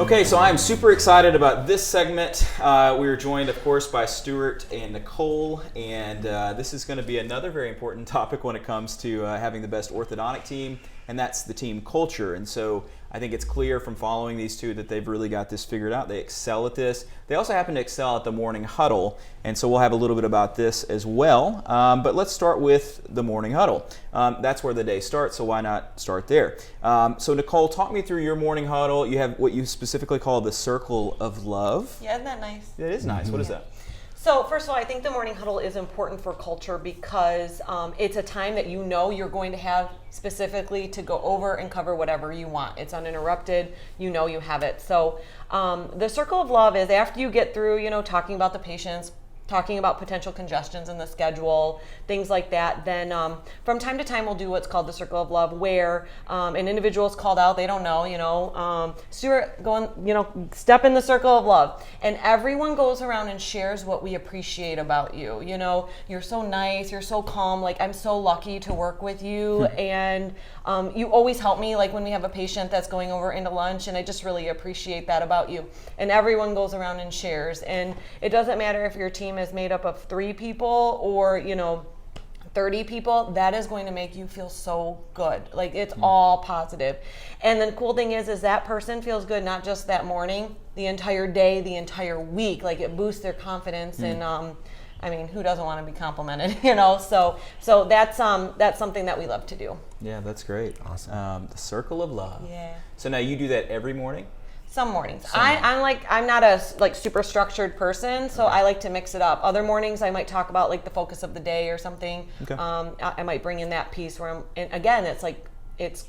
Okay, so I'm super excited about this segment. We are joined, of course, by Stuart and Nicole, and this is going to be another very important topic when it comes to having the best orthodontic team, and that's the team culture. And so I think it's clear from following these two that they've really got this figured out. They excel at this. They also happen to excel at the morning huddle, and so we'll have a little bit about this as well. But let's start with the morning huddle. That's where the day starts, so why not start there? So Nicole, talk me through your morning huddle. You have what you specifically call the circle of love. Yeah, isn't that nice? It is nice. What is that? So first of all, I think the morning huddle is important for culture because it's a time that you know you're going to have specifically to go over and cover whatever you want. It's uninterrupted. You know you have it. So the circle of love is after you get through, talking about the patients, talking about potential congestions in the schedule, things like that, then from time to time we'll do what's called the circle of love, where an individual is called out, they don't know, Stuart, go in, step in the circle of love. And everyone goes around and shares what we appreciate about you. You're so nice, you're so calm, like I'm so lucky to work with you, and you always help me, like when we have a patient that's going over into lunch, and I just really appreciate that about you. And everyone goes around and shares, and it doesn't matter if your team is made up of 3 people or 30 people, that is going to make you feel so good. Like it's all positive. And the cool thing is that person feels good not just that morning, the entire day, the entire week. Like it boosts their confidence and who doesn't want to be complimented, So that's something that we love to do. Yeah, that's great. Awesome. The circle of love. Yeah. So now you do that every morning? Some mornings. I'm not a super structured person, so I like to mix it up. Other mornings I might talk about like the focus of the day or something. Okay. I might bring in that piece where it's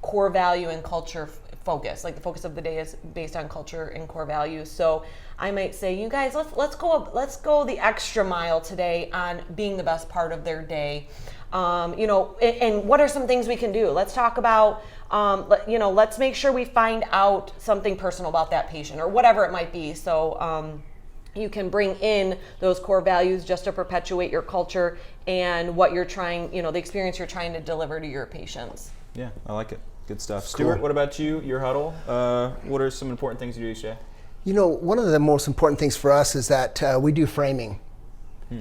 core value and culture focus. Like the focus of the day is based on culture and core values. So I might say, you guys, let's go the extra mile today on being the best part of their day. And what are some things we can do? Let's talk about, let's make sure we find out something personal about that patient or whatever it might be. So you can bring in those core values just to perpetuate your culture and what you're trying, the experience you're trying to deliver to your patients. Yeah, I like it. Good stuff. Cool. Stuart, what about you, your huddle? What are some important things you do each day? One of the most important things for us is that we do framing.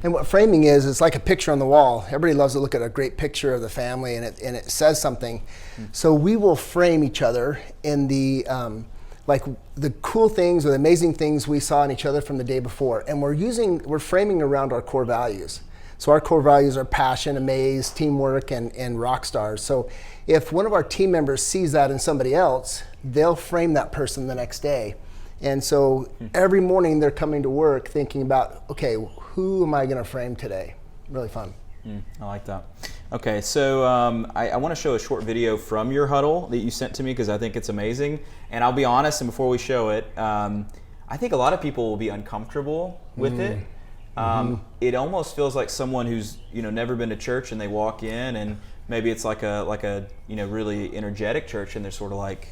And what framing is, it's like a picture on the wall. Everybody loves to look at a great picture of the family and it says something. So we will frame each other in the cool things or the amazing things we saw in each other from the day before. And we're framing around our core values. So our core values are passion, amaze, teamwork, and rock stars. So if one of our team members sees that in somebody else, they'll frame that person the next day. And so every morning they're coming to work thinking about, okay, who am I going to frame today? Really fun. I like that. Okay, so I want to show a short video from your huddle that you sent to me because I think it's amazing. And I'll be honest, and before we show it, I think a lot of people will be uncomfortable with it. It almost feels like someone who's never been to church and they walk in and maybe it's like a really energetic church and they're sort of like,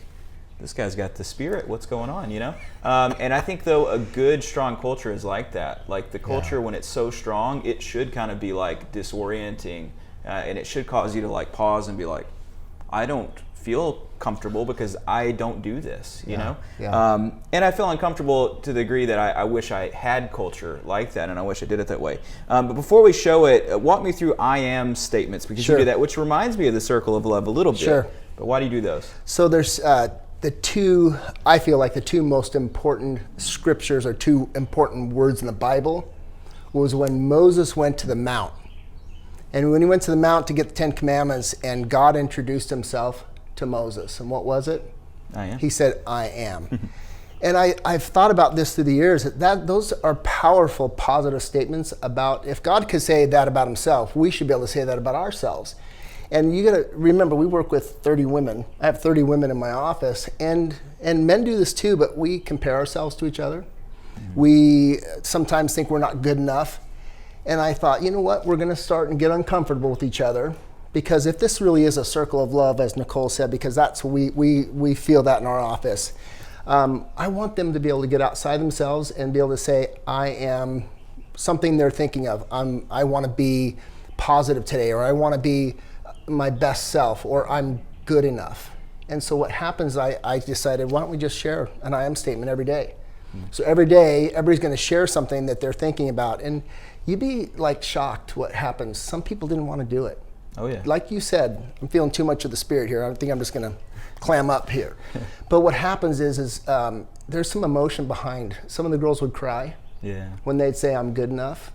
this guy's got the spirit, what's going on, And I think, though, a good, strong culture is like that. Like the culture, when it's so strong, it should kind of be like disorienting, and it should cause you to like pause and be like, I don't feel comfortable because I don't do this, you know? Yeah. And I feel uncomfortable to the degree that I wish I had culture like that, and I wish I did it that way. But before we show it, walk me through I am statements, because you do that, which reminds me of the circle of love a little bit. Sure. But why do you do those? So there's I feel like the 2 most important scriptures or 2 important words in the Bible was when Moses went to the mount. And when he went to the mount to get the 10 Commandments and God introduced himself to Moses. And what was it? I am. He said, I am. And I've thought about this through the years, that those are powerful, positive statements about, if God could say that about himself, we should be able to say that about ourselves. And you got to remember, we work with 30 women. I have 30 women in my office, and men do this too, but we compare ourselves to each other. We sometimes think we're not good enough. And I thought, you know what, we're going to start and get uncomfortable with each other, because if this really is a circle of love, as Nicole said, because that's we feel that in our office, I want them to be able to get outside themselves and be able to say, I am something they're thinking of. I want to be positive today, or I want to be my best self, or I'm good enough. And so what happens, I decided, why don't we just share an I am statement every day? So every day, everybody's going to share something that they're thinking about. And you'd be like shocked what happens. Some people didn't want to do it. Oh, yeah. Like you said, I'm feeling too much of the Spirit here. I think I'm just going to clam up here. But what happens is there's some emotion behind. Some of the girls would cry when they'd say, I'm good enough,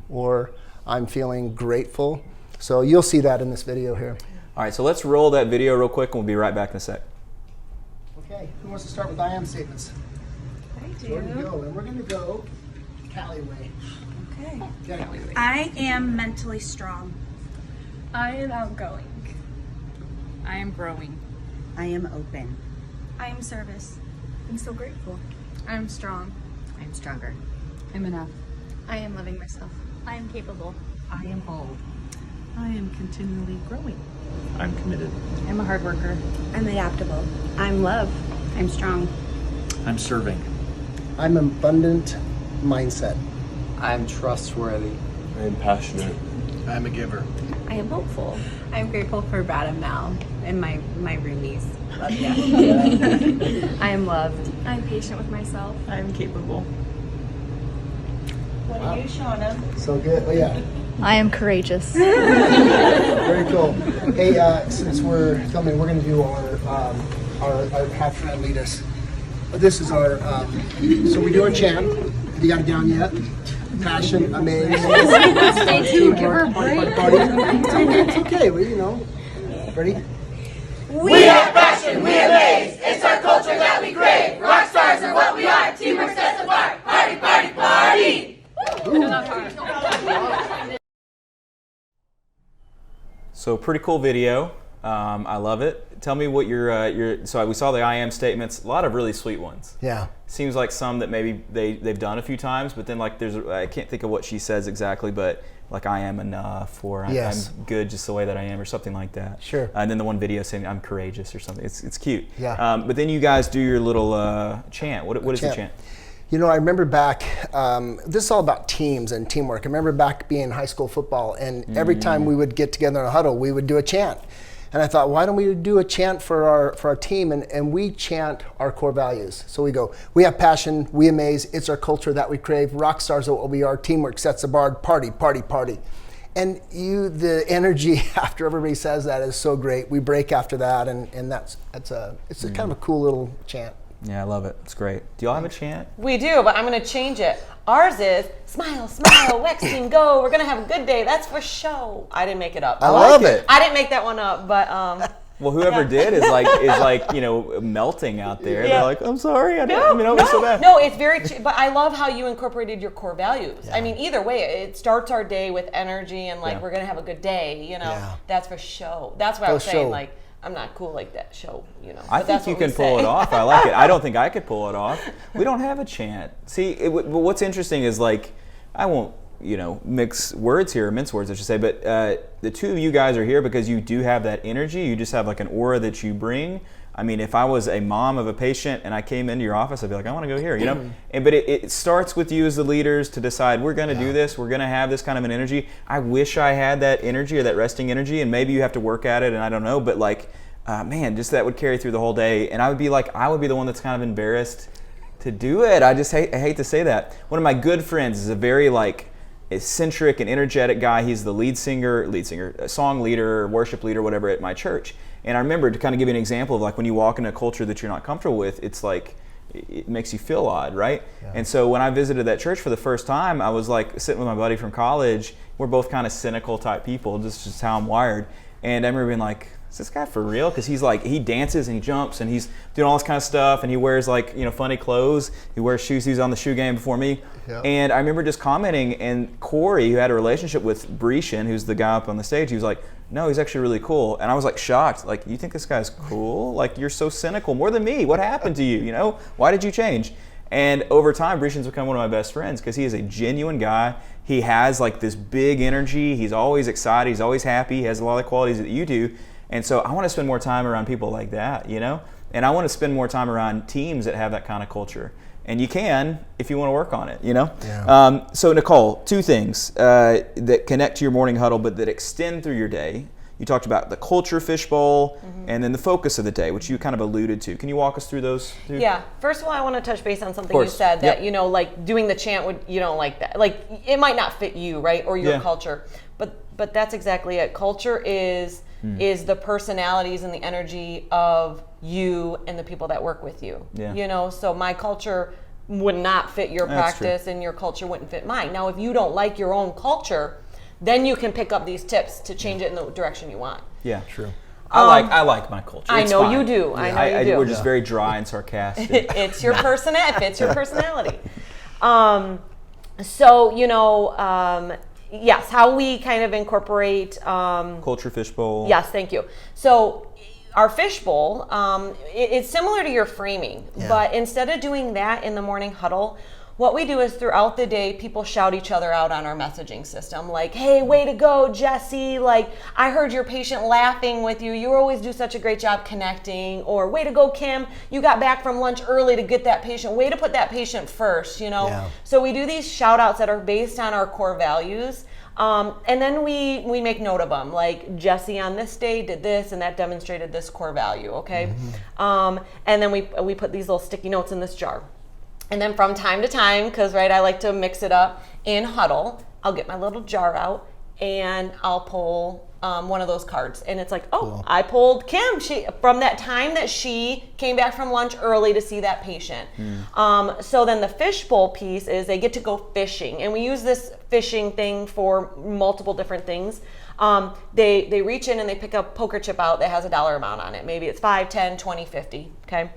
or I'm feeling grateful. So you'll see that in this video here. All right, so let's roll that video real quick, and we'll be right back in a sec. Okay, who wants to start with I am statements? I do. Where do we go? And we're going to go Cali way. Okay. Okay. I am mentally strong. I am outgoing. I am growing. I am open. I am service. I'm so grateful. I am strong. I'm stronger. I'm enough. I am loving myself. I am capable. I am bold. I am continually growing. I'm committed. I'm a hard worker. I'm adaptable. I'm love. I'm strong. I'm serving. I'm abundant mindset. I'm trustworthy. I'm passionate. I'm a giver. I am hopeful. I'm grateful for Brad and Mel and my roomies. Love you. I am loved. I'm patient with myself. I'm capable. What are you, Shauna? So good. Oh, yeah. I am courageous. Very cool. Hey, since we're filming, we're going to do our have Fred lead us. This is our, so we do our chant. Have you got it down yet? Passion, amaze. Stay tuned. Give her a break. It's okay. Well, you know. Ready? We have passion, we amaze. It's our culture that we crave. Rock stars are what we are. Teamwork sets apart. Party, party, party. So pretty cool video. I love it. Tell me what your so we saw the I am statements, a lot of really sweet ones. Yeah. Seems like some that maybe they've done a few times, but then like I can't think of what she says exactly, but like I am enough, or yes. I'm good just the way that I am, or something like that. Sure. And then the one video saying I'm courageous or something. It's cute. Yeah. But then you guys do your little chant. What is the chant? You know, I remember back, this is all about teams and teamwork. I remember back being in high school football, and every time we would get together in a huddle, we would do a chant. And I thought, why don't we do a chant for our team? And we chant our core values. So we go, we have passion, we amaze, it's our culture that we crave, rock stars are what we are, teamwork sets the bar, party, party, party. And the energy after everybody says that is so great. We break after that, and it's a kind of a cool little chant. Yeah, I love it. It's great. Do y'all have a chant? We do, but I'm going to change it. Ours is smile, smile, Wax team, go. We're going to have a good day. That's for show. I didn't make it up. I love it. I didn't make that one up, but well, whoever did is like you know, melting out there. Yeah. They're like, I'm sorry, I didn't know it was so bad. No, it's very. But I love how you incorporated your core values. Yeah. I mean, either way, it starts our day with energy and like we're going to have a good day. You know, that's for show. That's what I was saying. Like, I'm not cool like that show, you know. I think you can pull it off. I like it. I don't think I could pull it off. We don't have a chant. See, but what's interesting is like, I won't, you know, mince words, I should say, but the two of you guys are here because you do have that energy. You just have like an aura that you bring. I mean, if I was a mom of a patient and I came into your office, I'd be like, I want to go here, you know? But it starts with you as the leaders to decide, we're going to do this, we're going to have this kind of an energy. I wish I had that energy or that resting energy, and maybe you have to work at it, and I don't know, but like, man, just that would carry through the whole day. And I would be the one that's kind of embarrassed to do it. I hate to say that. One of my good friends is a very like eccentric and energetic guy. He's the lead singer, song leader, worship leader, whatever at my church. And I remember, to kind of give you an example of like when you walk in a culture that you're not comfortable with, it's like, it makes you feel odd, right? Yeah. And so when I visited that church for the first time, I was like sitting with my buddy from college. We're both kind of cynical type people, just how I'm wired. And I remember being like, is this guy for real? Because he's like, he dances and he jumps and he's doing all this kind of stuff, and he wears like, you know, funny clothes. He wears shoes. He was on the shoe game before me. Yep. And I remember just commenting, and Corey, who had a relationship with Brescian, who's the guy up on the stage, he was like, no, he's actually really cool. And I was like shocked. Like, you think this guy's cool? Like, you're so cynical, more than me. What happened to you? You know, why did you change? And over time, Brescian's become one of my best friends because he is a genuine guy. He has like this big energy. He's always excited. He's always happy. He has a lot of qualities that you do. And so I want to spend more time around people like that, you know? And I want to spend more time around teams that have that kind of culture. And you can if you want to work on it, you know? Yeah. So Nicole, two things that connect to your morning huddle but that extend through your day. You talked about the culture fishbowl, and then the focus of the day, which you kind of alluded to. Can you walk us through those? Yeah. First of all, I want to touch base on something you said that, you know, like doing the chant, you don't like that. Like, it might not fit you, right? Or your culture. But that's exactly it. Culture is the personalities and the energy of you and the people that work with you. Yeah. You know, so my culture would not fit your practice and your culture wouldn't fit mine. Now, if you don't like your own culture, then you can pick up these tips to change it in the direction you want. Yeah, true. I like my culture. I It's know fine. you do. I know you do. We're just very dry and sarcastic. It's your it fits your personality. So, you know, yes, how we kind of incorporate culture fishbowl. Yes, thank you. So our fishbowl, it's similar to your framing, but instead of doing that in the morning huddle, what we do is throughout the day, people shout each other out on our messaging system. Like, hey, way to go, Jesse. Like, I heard your patient laughing with you. You always do such a great job connecting. Or, way to go, Kim. You got back from lunch early to get that patient. Way to put that patient first, you know? Yeah. So we do these shout outs that are based on our core values. And then we make note of them, like Jesse on this day did this and that demonstrated this core value, okay? And then we put these little sticky notes in this jar. And then from time to time, because I like to mix it up in Huddle, I'll get my little jar out and I'll pull one of those cards. And it's like, oh, cool. I pulled Kim from that time that she came back from lunch early to see that patient. So then the fishbowl piece is they get to go fishing. And we use this fishing thing for multiple different things. They reach in and they pick a poker chip out that has a dollar amount on it. Maybe it's 5, 10, 20, 50, okay?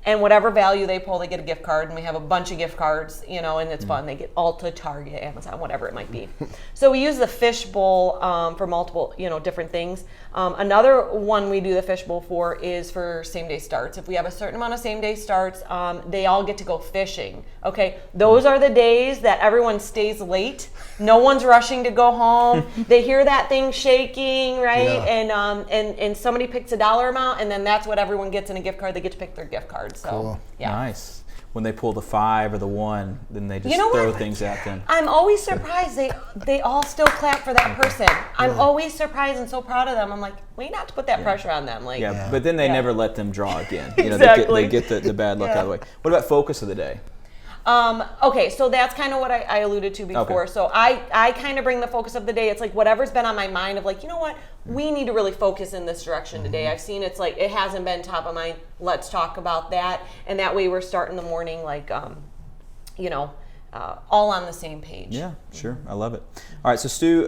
And whatever value they pull, they get a gift card, and we have a bunch of gift cards, you know, and it's fun. They get Ulta, Target, Amazon, whatever it might be. So we use the fishbowl for multiple, you know, different things. Another one we do the fishbowl for is for same-day starts. If we have a certain amount of same-day starts, they all get to go fishing. Okay, those are the days that everyone stays late. No one's rushing to go home. They hear that thing shaking, right? Yeah. And somebody picks a dollar amount, and then that's what everyone gets in a gift card. They get to pick their gift card. So, cool. Yeah. Nice. When they pull the 5 or the 1, then they just throw things at them. I'm always surprised they all still clap for that person. I'm always surprised and so proud of them. I'm like, wait, not to put that pressure on them. Like, but then they never let them draw again. You know, Exactly. they get the bad luck out of the way. What about focus of the day? Okay, so that's kind of what I alluded to before. Okay. So I kind of bring the focus of the day. It's like whatever's been on my mind of like, you know what, we need to really focus in this direction today. I've seen it's like, it hasn't been top of mind. Let's talk about that. And that way we're starting the morning like, you know, all on the same page. Yeah, sure. I love it. All right, so Stu,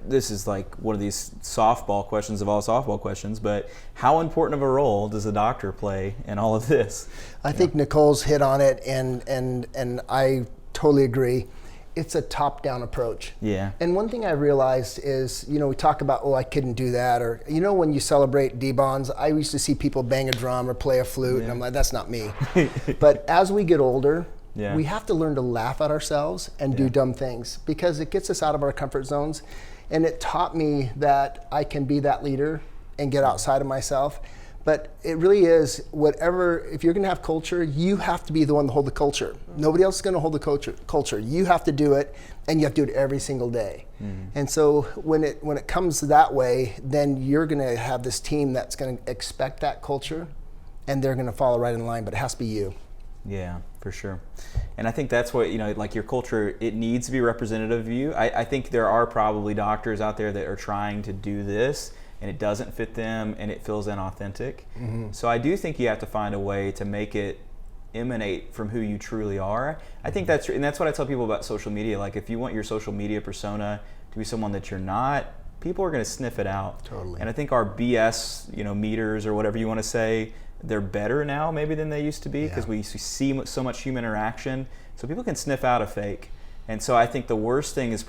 this is like one of these softball questions of all softball questions, but how important of a role does a doctor play in all of this? I think Nicole's hit on it, and I totally agree. It's a top-down approach. Yeah. And one thing I realized is, you know, we talk about, oh, I couldn't do that, or, you know, when you celebrate D-bonds, I used to see people bang a drum or play a flute, and I'm like, that's not me. But as we get older, we have to learn to laugh at ourselves and do dumb things because it gets us out of our comfort zones. And it taught me that I can be that leader and get outside of myself. But it really is whatever, if you're going to have culture, you have to be the one to hold the culture. Nobody else is going to hold the culture. You have to do it, and you have to do it every single day. And so when it comes that way, then you're going to have this team that's going to expect that culture, and they're going to follow right in line, but it has to be you. Yeah, for sure. And I think that's what, you know, like your culture, it needs to be representative of you. I think there are probably doctors out there that are trying to do this and it doesn't fit them and it feels inauthentic. So I do think you have to find a way to make it emanate from who you truly are. I think that's what I tell people about social media. Like if you want your social media persona to be someone that you're not, people are going to sniff it out. Totally. And I think our BS, you know, meters or whatever you want to say, they're better now maybe than they used to be because we see so much human interaction. So people can sniff out a fake. And so I think the worst thing is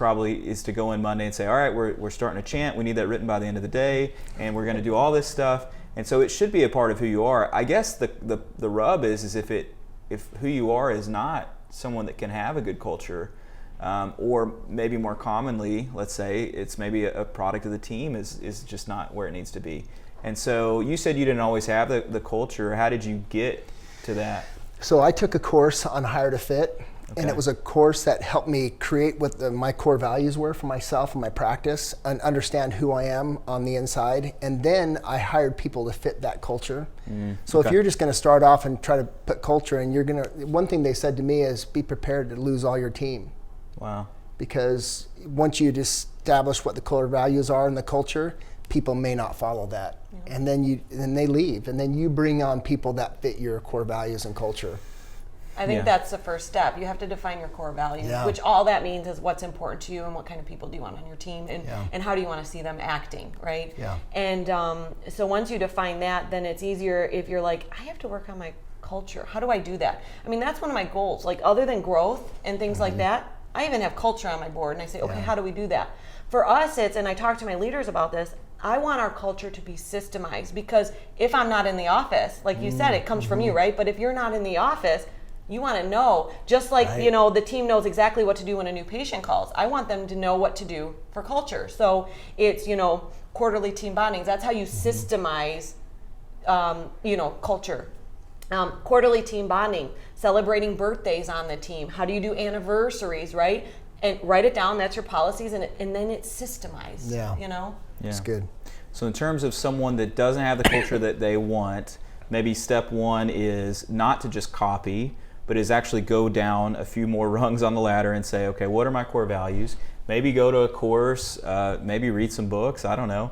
to go in Monday and say, all right, we're starting a chant. We need that written by the end of the day, and we're going to do all this stuff. And so it should be a part of who you are. I guess the rub is if who you are is not someone that can have a good culture, or maybe more commonly, let's say it's maybe a product of the team is just not where it needs to be. And so you said you didn't always have the culture. How did you get to that? So I took a course on Hire to Fit, and it was a course that helped me create what my core values were for myself and my practice, and understand who I am on the inside. And then I hired people to fit that culture. So if you're just going to start off and try to put culture, and one thing they said to me is, be prepared to lose all your team. Wow. Because once you establish what the core values are in the culture, people may not follow that. And then they leave, and then you bring on people that fit your core values and culture. I think that's the first step. You have to define your core values, which all that means is what's important to you and what kind of people do you want on your team, and how do you want to see them acting, right? Yeah. And so once you define that, then it's easier if you're like, I have to work on my culture. How do I do that? I mean, that's one of my goals. Like, other than growth and things like that, I even have culture on my board, and I say, okay, how do we do that? For us, and I talk to my leaders about this, I want our culture to be systemized, because if I'm not in the office, like you said, it comes from you, right? But if you're not in the office, you want to know, just like, the team knows exactly what to do when a new patient calls. I want them to know what to do for culture. So it's, quarterly team bondings. That's how you systemize, culture. Quarterly team bonding, celebrating birthdays on the team. How do you do anniversaries, right? And write it down. That's your policies, and then it's systemized. Yeah. It's good. So in terms of someone that doesn't have the culture that they want, maybe step one is not to just copy, but is actually go down a few more rungs on the ladder and say, okay, what are my core values? Maybe go to a course, maybe read some books, I don't know.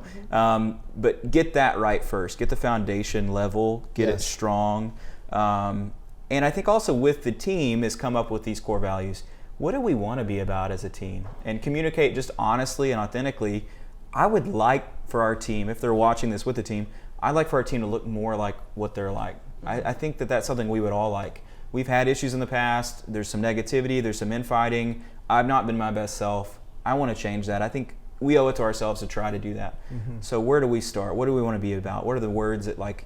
But get that right first. Get the foundation level, get it strong. And I think also with the team is come up with these core values. What do we want to be about as a team? And communicate just honestly and authentically. I would like for our team, if they're watching this with the team, I'd like for our team to look more like what they're like. I think that that's something we would all like. We've had issues in the past. There's some negativity. There's some infighting. I've not been my best self. I want to change that. I think we owe it to ourselves to try to do that. So where do we start? What do we want to be about? What are the words that, like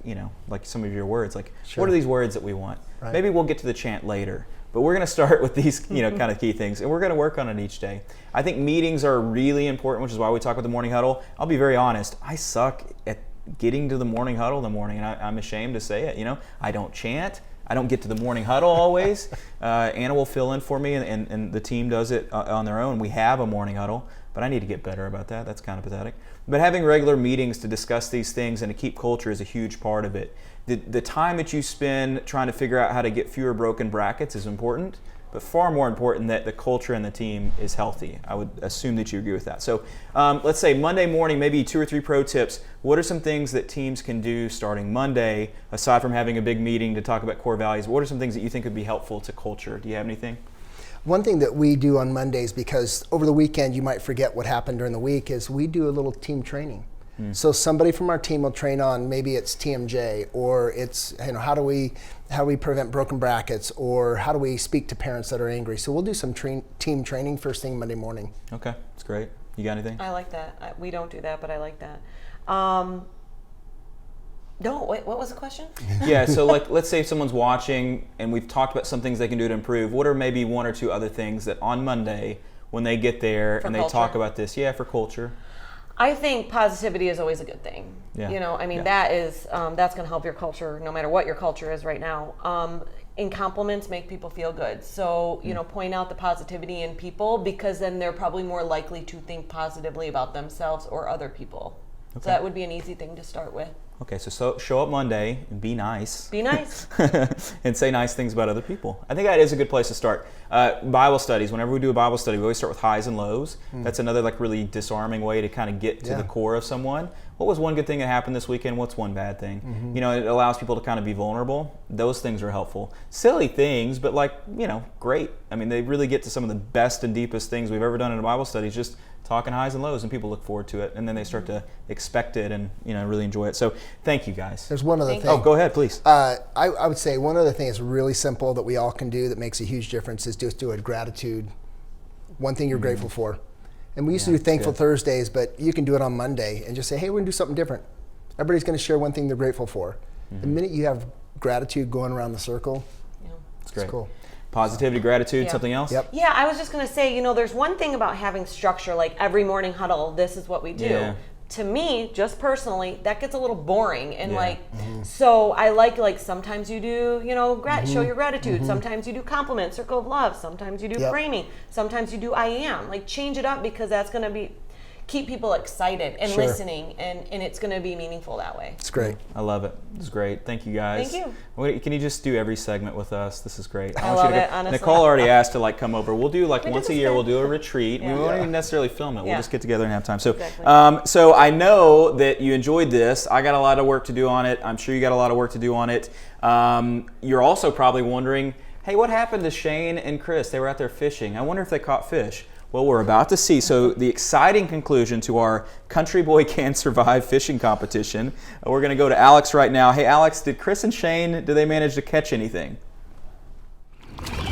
some of your words, what are these words that we want? Right. Maybe we'll get to the chant later. But we're going to start with these, kind of key things, and we're going to work on it each day. I think meetings are really important, which is why we talk about the morning huddle. I'll be very honest. I suck at getting to the morning huddle in the morning, and I'm ashamed to say it. I don't chant. I don't get to the morning huddle always. Anna will fill in for me, and the team does it on their own. We have a morning huddle, but I need to get better about that. That's kind of pathetic. But having regular meetings to discuss these things and to keep culture is a huge part of it. The time that you spend trying to figure out how to get fewer broken brackets is important, but far more important that the culture and the team is healthy. I would assume that you agree with that. So let's say Monday morning, maybe 2 or 3 pro tips. What are some things that teams can do starting Monday, aside from having a big meeting to talk about core values? What are some things that you think would be helpful to culture? Do you have anything? One thing that we do on Mondays, because over the weekend you might forget what happened during the week, is we do a little team training. So somebody from our team will train on, maybe it's TMJ, or it's how do we prevent broken brackets, or how do we speak to parents that are angry. So we'll do some team training first thing Monday morning. Okay, that's great. You got anything? I like that. We don't do that, but I like that. No, wait, what was the question? Yeah, so let's say someone's watching and we've talked about some things they can do to improve. What are maybe 1 or 2 other things that on Monday when they get there and they talk about this, for culture? I think positivity is always a good thing. Yeah. That is that's going to help your culture no matter what your culture is right now. And compliments make people feel good. So, point out the positivity in people, because then they're probably more likely to think positively about themselves or other people. Okay. So that would be an easy thing to start with. Okay, so show up Monday and be nice. Be nice. And say nice things about other people. I think that is a good place to start. Bible studies, whenever we do a Bible study, we always start with highs and lows. That's another really disarming way to kind of get to the core of someone. What was one good thing that happened this weekend? What's one bad thing? It allows people to kind of be vulnerable. Those things are helpful. Silly things, but great. They really get to some of the best and deepest things we've ever done in a Bible study, just talking highs and lows, and people look forward to it, and then they start to expect it and really enjoy it. So thank you guys. There's one other thing. Oh, go ahead, please. I would say one other thing is really simple that we all can do that makes a huge difference is just do a gratitude. One thing you're grateful for. And we used to do Thankful Thursdays, but you can do it on Monday and just say, hey, we're going to do something different. Everybody's going to share one thing they're grateful for. The minute you have gratitude going around the circle, it's great. Cool. Positivity, gratitude, something else? Yep. Yeah, I was just going to say, there's one thing about having structure, like every morning huddle, this is what we do. Yeah. to me, just personally, that gets a little boring. And so I like sometimes you do, show your gratitude. Sometimes you do compliments, circle of love. Sometimes you do framing. Sometimes you do I am. Like, change it up, because that's going to keep people excited and listening, and it's going to be meaningful that way. It's great. I love it. It's great. Thank you, guys. Thank you. Can you just do every segment with us? This is great. I love it, honestly. Nicole already asked to come over. We'll do once a year. We'll do a retreat. Yeah. We won't even necessarily film it. We'll just get together and have time. So, Exactly. so I know that you enjoyed this. I got a lot of work to do on it. I'm sure you got a lot of work to do on it. You're also probably wondering, hey, what happened to Shane and Chris? They were out there fishing. I wonder if they caught fish. Well, we're about to see. So the exciting conclusion to our Country Boy Can Survive fishing competition. We're going to go to Alex right now. Hey, Alex, did Chris and Shane, did they manage to catch anything?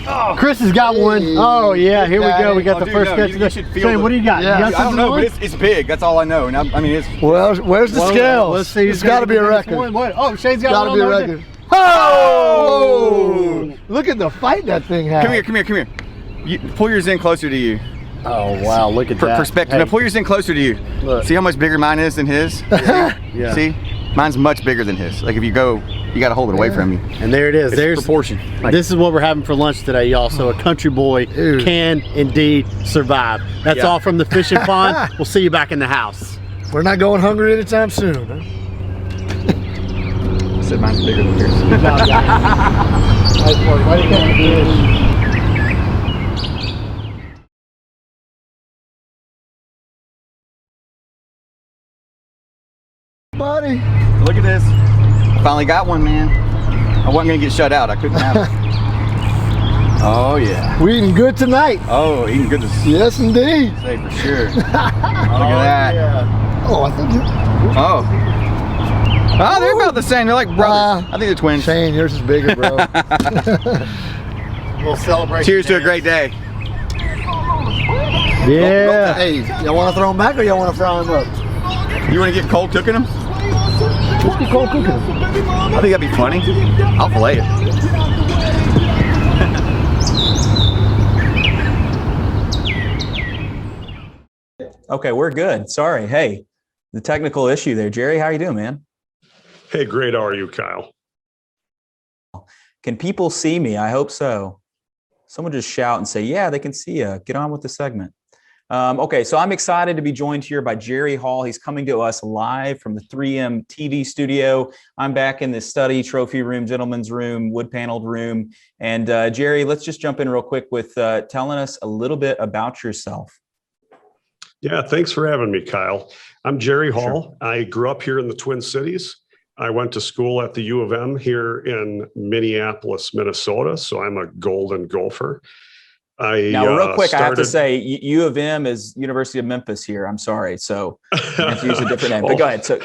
Oh, Chris has got one. Oh, yeah, here we go. We got the first catch. Shane, what do you got? Yeah, you got I don't know, but it's big. That's all I know. And I mean, it's... Well, where's the scales? Let's see. It's got to be a record. Oh, Shane's got one. Got to be a record. Oh! Look at the fight that thing had. Come here. Pull yours in closer to you. Oh, wow, look at that. Perspective. Hey. Now pull yours in closer to you. Look. See how much bigger mine is than his? Yeah. See? Mine's much bigger than his. Like, if you go, you got to hold it away from you. And there it is. It's There's proportion. This is what we're having for lunch today, y'all. So a country boy can indeed survive. That's all from the fishing pond. We'll see you back in the house. We're not going hungry anytime soon. Huh? I said mine's bigger than yours. Good job, guys. Nice work. Way to catch the fish. Buddy. Look at this. Finally got one, man. I wasn't going to get shut out. I couldn't have it. Oh, yeah. We're eating good tonight. Oh, eating good. Yes, indeed. Say for sure. Look at that. Yeah. Oh, I think you. Oh, they're about the same. They're like brothers. I think they're twins. Shane, yours is bigger, bro. We'll celebrate. Cheers to a great day. Yeah. Hey, y'all want to throw them back, or y'all want to fry them up? You want to get cold cooking them? Let's get cold cooking. I think that'd be funny. I'll fillet it. Okay, we're good. Sorry. Hey, the technical issue there. Jerry, how are you doing, man? Hey, great. How are you, Kyle? Can people see me? I hope so. Someone just shout and say, yeah, they can see you. Get on with the segment. Okay, so I'm excited to be joined here by Jerry Hall. He's coming to us live from the 3M TV studio. I'm back in the study, trophy room, gentleman's room, wood paneled room. And Jerry, let's just jump in real quick with telling us a little bit about yourself. Yeah, thanks for having me, Kyle. I'm Jerry Hall. Sure. I grew up here in the Twin Cities. I went to school at the U of M here in Minneapolis, Minnesota. So I'm a Golden Gopher. Now, real quick, I have to say, U of M is University of Memphis here. I'm sorry, so I have to use a different name. But go ahead. So,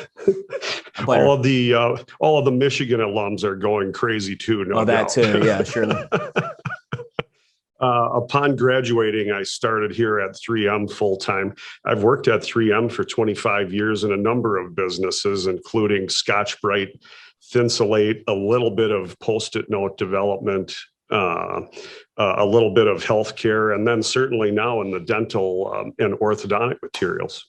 all of the Michigan alums are going crazy too. No, that too. Yeah, surely. Upon graduating, I started here at 3M full time. I've worked at 3M for 25 years in a number of businesses, including Scotch-Brite, Thinsulate, a little bit of Post-it note development, a little bit of healthcare, and then certainly now in the dental and orthodontic materials.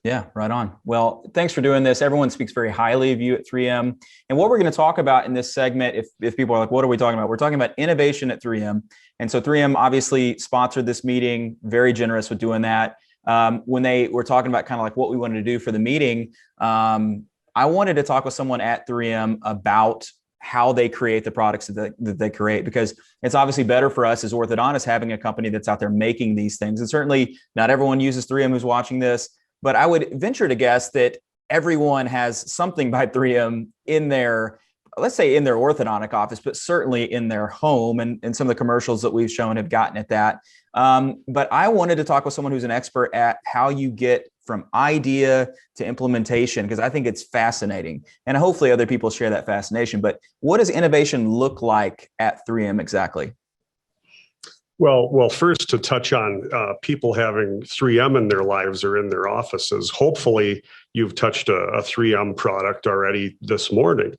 Yeah, right on. Well, thanks for doing this. Everyone speaks very highly of you at 3M. And what we're going to talk about in this segment, if people are like, what are we talking about? We're talking about innovation at 3M. And so 3M obviously sponsored this meeting, very generous with doing that. When they were talking about kind of like what we wanted to do for the meeting, I wanted to talk with someone at 3M about how they create the products that they create, because it's obviously better for us as orthodontists having a company that's out there making these things. And certainly not everyone uses 3M who's watching this, but I would venture to guess that everyone has something by 3M in their, let's say in their orthodontic office, but certainly in their home. And some of the commercials that we've shown have gotten at that. But I wanted to talk with someone who's an expert at how you get from idea to implementation, because I think it's fascinating. And hopefully other people share that fascination. But what does innovation look like at 3M exactly? Well, first to touch on people having 3M in their lives or in their offices. Hopefully you've touched a 3M product already this morning.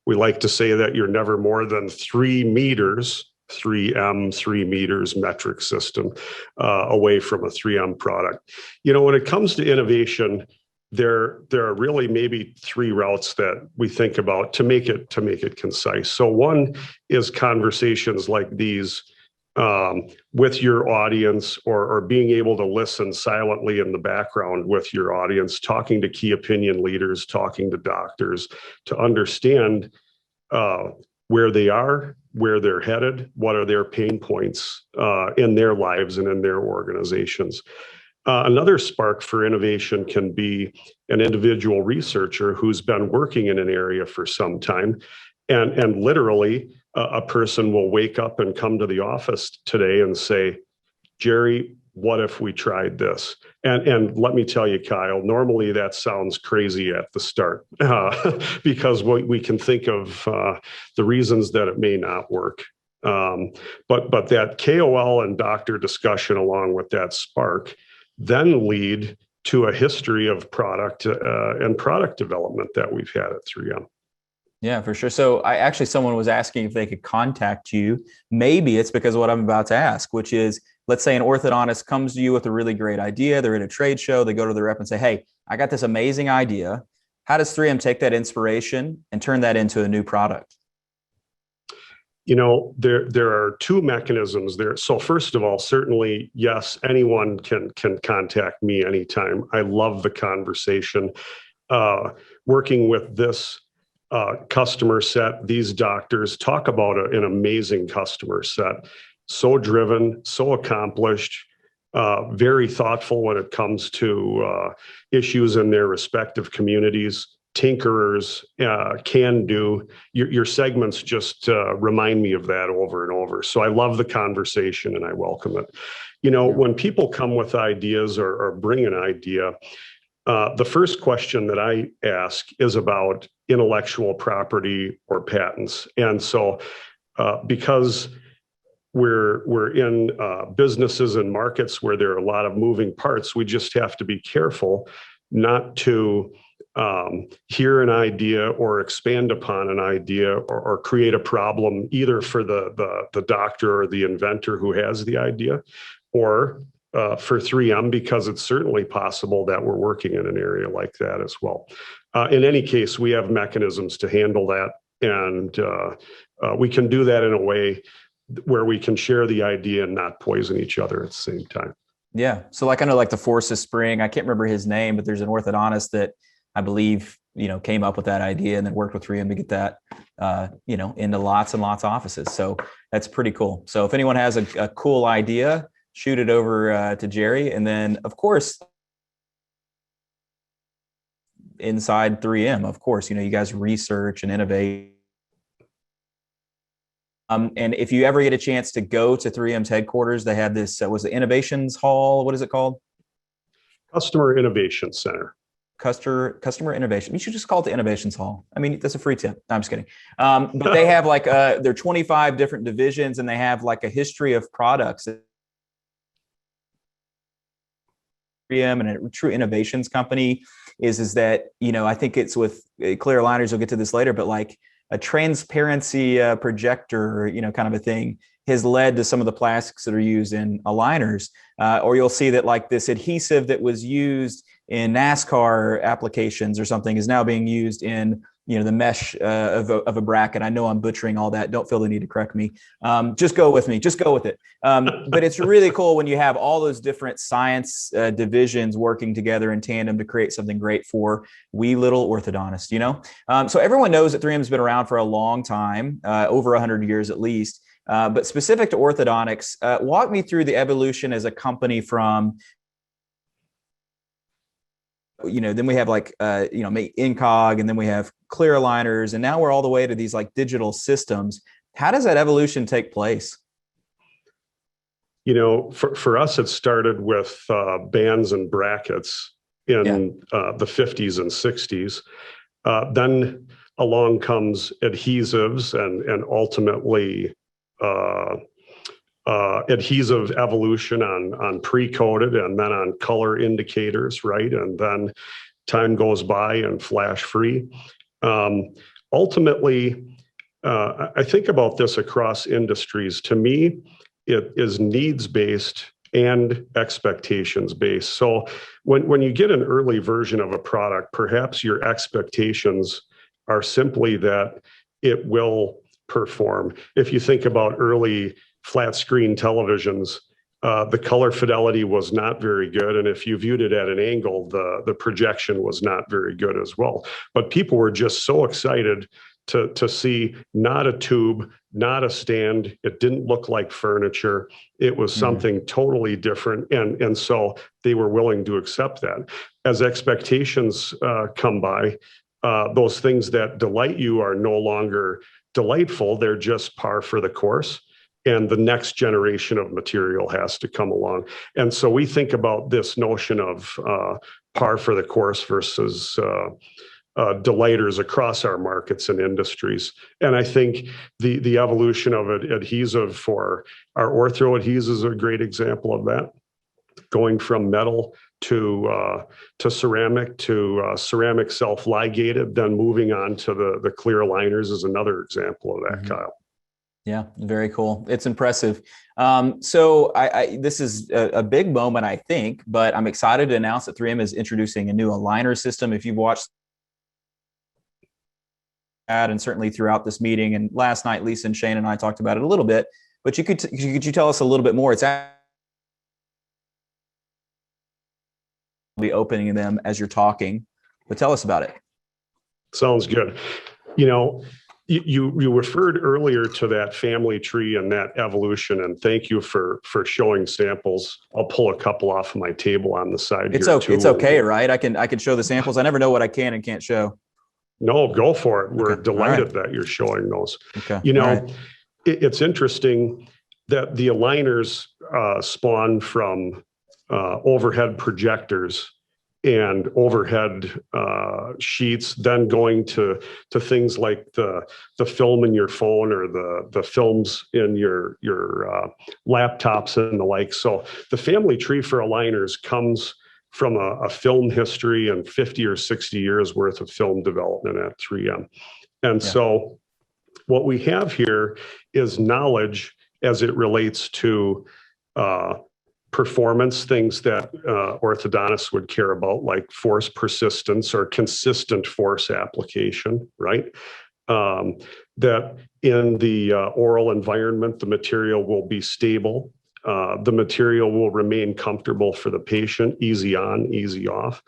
We like to say that you're never more than 3 meters 3M, 3 meters metric system, away from a 3M product. You know, when it comes to innovation, there are really maybe 3 routes that we think about to make it concise. So one is conversations like these with your audience, or being able to listen silently in the background with your audience, talking to key opinion leaders, talking to doctors to understand where they are, where they're headed, what are their pain points in their lives and in their organizations. Another spark for innovation can be an individual researcher who's been working in an area for some time, and literally a person will wake up and come to the office today and say, Jerry, what if we tried this? And let me tell you, Kyle, normally that sounds crazy at the start because we can think of the reasons that it may not work. But that KOL and doctor discussion along with that spark then lead to a history of product and product development that we've had at 3M. Yeah, for sure. So someone was asking if they could contact you. Maybe it's because of what I'm about to ask, which is, let's say an orthodontist comes to you with a really great idea. They're at a trade show. They go to the rep and say, hey, I got this amazing idea. How does 3M take that inspiration and turn that into a new product? You know, there are 2 mechanisms there. So first of all, certainly, yes, anyone can contact me anytime. I love the conversation. Working with this customer set, these doctors talk about an amazing customer set. So driven, so accomplished, very thoughtful when it comes to issues in their respective communities. Tinkerers, can do. Your segments just remind me of that over and over. So I love the conversation and I welcome it. You know, when people come with ideas or bring an idea, the first question that I ask is about intellectual property or patents. And so because we're in businesses and markets where there are a lot of moving parts, we just have to be careful not to hear an idea or expand upon an idea or create a problem either for the doctor or the inventor who has the idea, or for 3M, because it's certainly possible that we're working in an area like that as well. In any case, we have mechanisms to handle that, and we can do that in a way where we can share the idea and not poison each other at the same time. Yeah. So like, I know like the Forces Spring, I can't remember his name, but there's an orthodontist that I believe, came up with that idea and then worked with 3M to get that, into lots and lots of offices. So that's pretty cool. So if anyone has a cool idea, shoot it over to Jerry. And then of course, inside 3M, of course, you guys research and innovate. And if you ever get a chance to go to 3M's headquarters, they have this, was it Innovations Hall? What is it called? Customer Innovation Center. Customer Innovation. You should just call it the Innovations Hall. I mean, that's a free tip. No, I'm just kidding. But they have like, there are 25 different divisions, and they have like a history of products. 3M and a true innovations company is that, I think it's with clear aligners, we'll get to this later, but like a transparency projector, kind of a thing has led to some of the plastics that are used in aligners. Or you'll see that like this adhesive that was used in NASCAR applications or something is now being used in, the mesh of a bracket. I know I'm butchering all that. Don't feel the need to correct me. Just go with me. Just go with it. But it's really cool when you have all those different science divisions working together in tandem to create something great for wee little orthodontists, So everyone knows that 3M has been around for a long time, over 100 years at least. But specific to orthodontics, walk me through the evolution as a company from, then we have like, Incog, and then we have clear aligners, and now we're all the way to these like digital systems. How does that evolution take place? For us, it started with bands and brackets in the 50s and 60s. Then along comes adhesives and ultimately adhesive evolution on pre-coated and then on color indicators, right? And then time goes by and flash free. Ultimately, I think about this across industries. To me, it is needs-based and expectations-based. So when you get an early version of a product, perhaps your expectations are simply that it will perform. If you think about early flat screen televisions, the color fidelity was not very good. And if you viewed it at an angle, the projection was not very good as well. But people were just so excited to see not a tube, not a stand. It didn't look like furniture. It was something totally different. And so they were willing to accept that. As expectations come by, those things that delight you are no longer delightful. They're just par for the course. And the next generation of material has to come along. And so we think about this notion of par for the course versus delighters across our markets and industries. And I think the evolution of adhesive for our ortho adhesives is a great example of that. Going from metal to ceramic to ceramic self-ligated, then moving on to the clear aligners is another example of that, Kyle. Yeah, very cool. It's impressive. So this is a big moment, I think, but I'm excited to announce that 3M is introducing a new aligner system. If you've watched that, and certainly throughout this meeting, and last night, Lisa and Shane and I talked about it a little bit, but could you tell us a little bit more? It's be opening them as you're talking, but tell us about it. Sounds good. You referred earlier to that family tree and that evolution, and thank you for showing samples. I'll pull a couple off of my table on the side. It's okay. It's okay, right? I can show the samples. I never know what I can and can't show. No, go for it. We're delighted that you're showing those. Okay. It's interesting that the aligners spawn from overhead projectors and overhead sheets, then going to things like the film in your phone or the films in your laptops and the like. So the family tree for aligners comes from a film history and 50 or 60 years worth of film development at 3M. And so what we have here is knowledge as it relates to performance, things that orthodontists would care about, like force persistence or consistent force application, right? That in the oral environment, the material will be stable. The material will remain comfortable for the patient, easy on, easy off.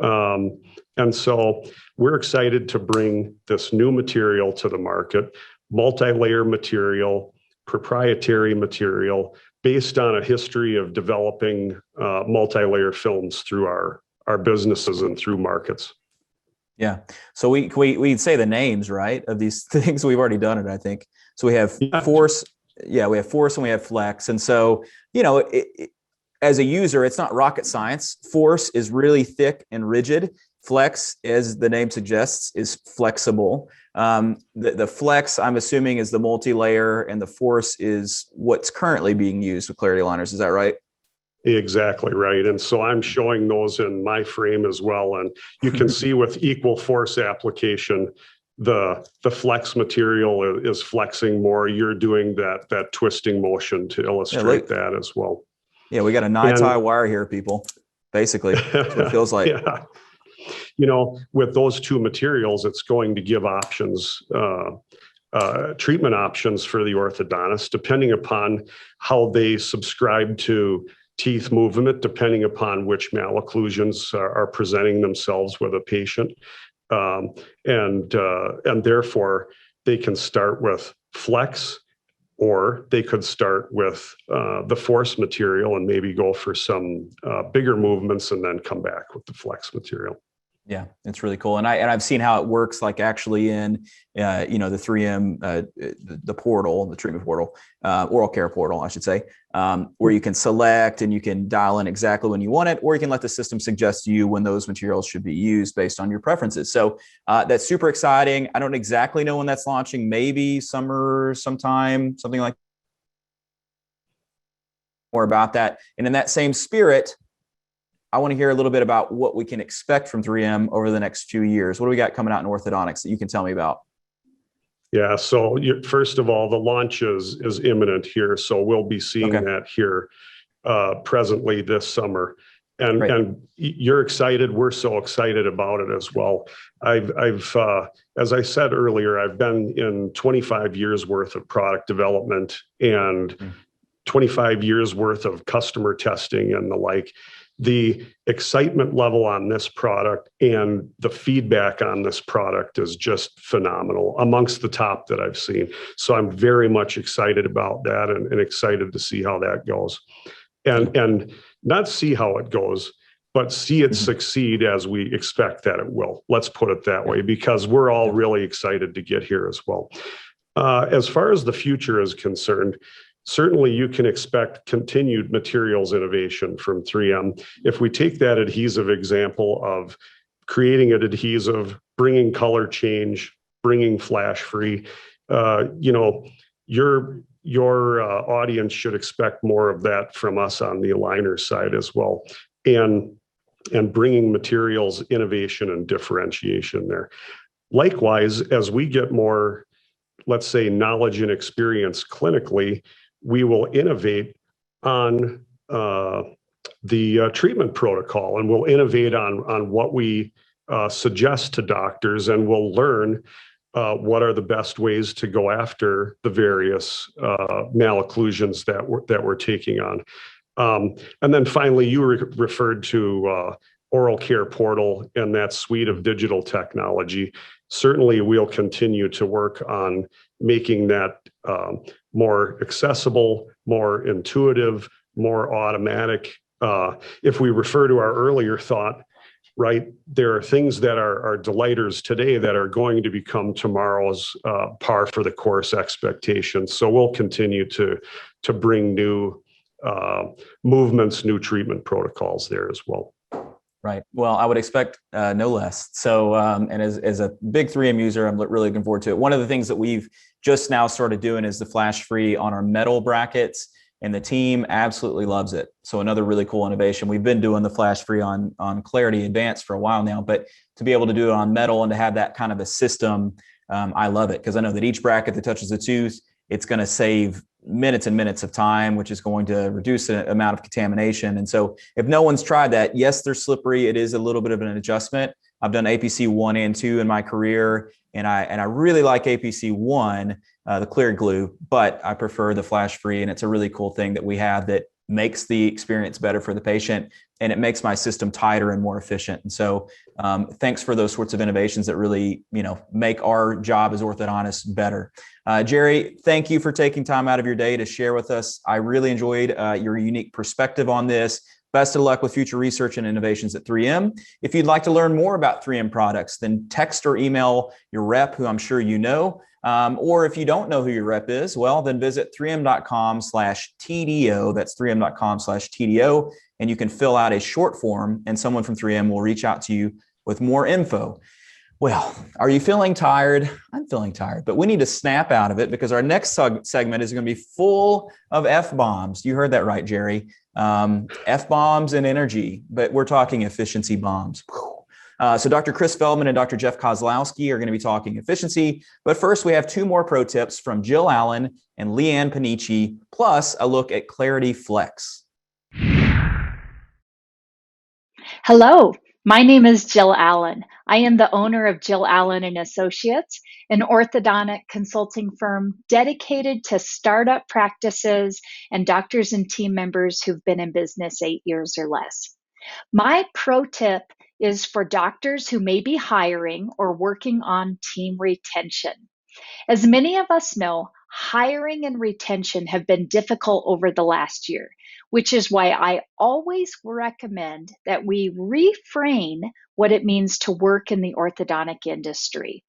And so we're excited to bring this new material to the market, multi-layer material, proprietary material, based on a history of developing multi-layer films through our businesses and through markets. Yeah. So we'd say the names, right, of these things. We've already done it, I think. So we have force. Yeah, we have force and we have flex. And so, as a user, it's not rocket science. Force is really thick and rigid. Flex, as the name suggests, is flexible. The flex, I'm assuming, is the multi-layer, and the force is what's currently being used with clarity aligners. Is that right? Exactly right. And so I'm showing those in my frame as well. And you can see with equal force application, the flex material is flexing more. You're doing that twisting motion to illustrate that as well. Yeah, we got a nine-tie wire here, people. Basically, that's what it feels like. Yeah. With those two materials, it's going to give options, treatment options for the orthodontist, depending upon how they subscribe to teeth movement, depending upon which malocclusions are presenting themselves with a patient. And therefore, they can start with flex, or they could start with the force material and maybe go for some bigger movements and then come back with the flex material. Yeah, it's really cool. And I've seen how it works, like actually in, the 3M, the portal, the treatment portal, oral care portal, I should say, where you can select and you can dial in exactly when you want it, or you can let the system suggest to you when those materials should be used based on your preferences. So that's super exciting. I don't exactly know when that's launching, maybe summer, sometime, something like more about that. And in that same spirit, I want to hear a little bit about what we can expect from 3M over the next few years. What do we got coming out in orthodontics that you can tell me about? Yeah, so first of all, the launch is imminent here, so we'll be seeing that here presently this summer. And you're excited. We're so excited about it as well. I've as I said earlier, I've been in 25 years worth of product development and 25 years worth of customer testing and the like. The excitement level on this product and the feedback on this product is just phenomenal, amongst the top that I've seen. So I'm very much excited about that and excited to see how that goes. And not see how it goes, but see it succeed as we expect that it will. Let's put it that way, because we're all really excited to get here as well. As far as the future is concerned, certainly you can expect continued materials innovation from 3M. If we take that adhesive example of creating an adhesive, bringing color change, bringing flash free, your audience should expect more of that from us on the aligner side as well. And bringing materials innovation and differentiation there. Likewise, as we get more, let's say, knowledge and experience clinically, we will innovate on the treatment protocol, and we'll innovate on what we suggest to doctors, and we'll learn what are the best ways to go after the various malocclusions that we're taking on. And then finally, you referred to Oral Care Portal and that suite of digital technology. Certainly, we'll continue to work on making that more accessible, more intuitive, more automatic. If we refer to our earlier thought, right, there are things that are delighters today that are going to become tomorrow's par for the course expectations. So we'll continue to bring new movements, new treatment protocols there as well. Right. Well, I would expect no less. So, and as a big 3M user, I'm really looking forward to it. One of the things that we've just now started doing is the flash free on our metal brackets, and the team absolutely loves it. So another really cool innovation. We've been doing the flash free on Clarity Advanced for a while now, but to be able to do it on metal and to have that kind of a system, I love it, because I know that each bracket that touches the tooth, it's going to save minutes and minutes of time, which is going to reduce the amount of contamination. And so if no one's tried that, yes, they're slippery. It is a little bit of an adjustment. I've done APC 1 and 2 in my career, and I really like APC 1, the clear glue, but I prefer the flash free. And it's a really cool thing that we have that makes the experience better for the patient, and it makes my system tighter and more efficient. And so thanks for those sorts of innovations that really, make our job as orthodontists better. Jerry, thank you for taking time out of your day to share with us. I really enjoyed your unique perspective on this. Best of luck with future research and innovations at 3M. If you'd like to learn more about 3M products, then text or email your rep, who I'm sure you know. Or if you don't know who your rep is, well, then visit 3m.com/TDO. That's 3m.com/TDO. And you can fill out a short form, and someone from 3M will reach out to you with more info. Well, are you feeling tired? I'm feeling tired, but we need to snap out of it, because our next segment is going to be full of F-bombs. You heard that right, Jerry. F-bombs and energy, but we're talking efficiency bombs. So Dr. Chris Feldman and Dr. Jeff Kozlowski are going to be talking efficiency. But first, we have 2 more pro tips from Jill Allen and Leanne Panici, plus a look at Clarity Flex. Hello, my name is Jill Allen. I am the owner of Jill Allen and Associates, an orthodontic consulting firm dedicated to startup practices and doctors and team members who've been in business 8 years or less. My pro tip is for doctors who may be hiring or working on team retention. As many of us know, hiring and retention have been difficult over the last year, which is why I always recommend that we reframe what it means to work in the orthodontic industry.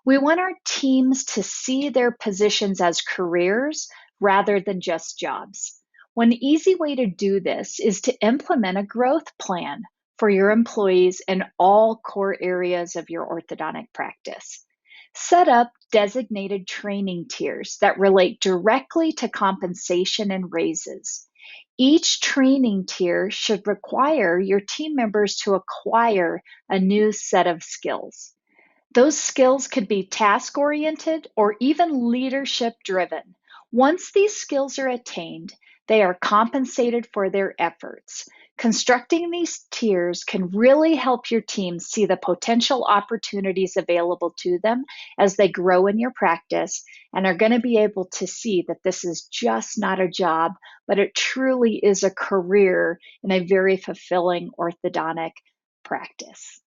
We want our teams to see their positions as careers rather than just jobs. One easy way to do this is to implement a growth plan for your employees in all core areas of your orthodontic practice. Set up designated training tiers that relate directly to compensation and raises. Each training tier should require your team members to acquire a new set of skills. Those skills could be task-oriented or even leadership-driven. Once these skills are attained, they are compensated for their efforts. Constructing these tiers can really help your team see the potential opportunities available to them as they grow in your practice and are going to be able to see that this is just not a job, but it truly is a career in a very fulfilling orthodontic practice.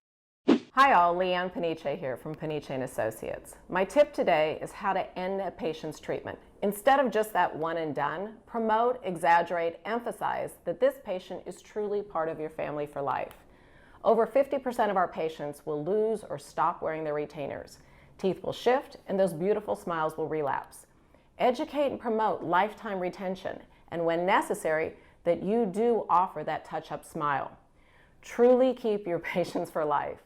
Hi all, Leanne Paniche here from Paniche & Associates. My tip today is how to end a patient's treatment. Instead of just that one and done, promote, exaggerate, emphasize that this patient is truly part of your family for life. Over 50% of our patients will lose or stop wearing their retainers. Teeth will shift and those beautiful smiles will relapse. Educate and promote lifetime retention, and when necessary, that you do offer that touch-up smile. Truly keep your patients for life.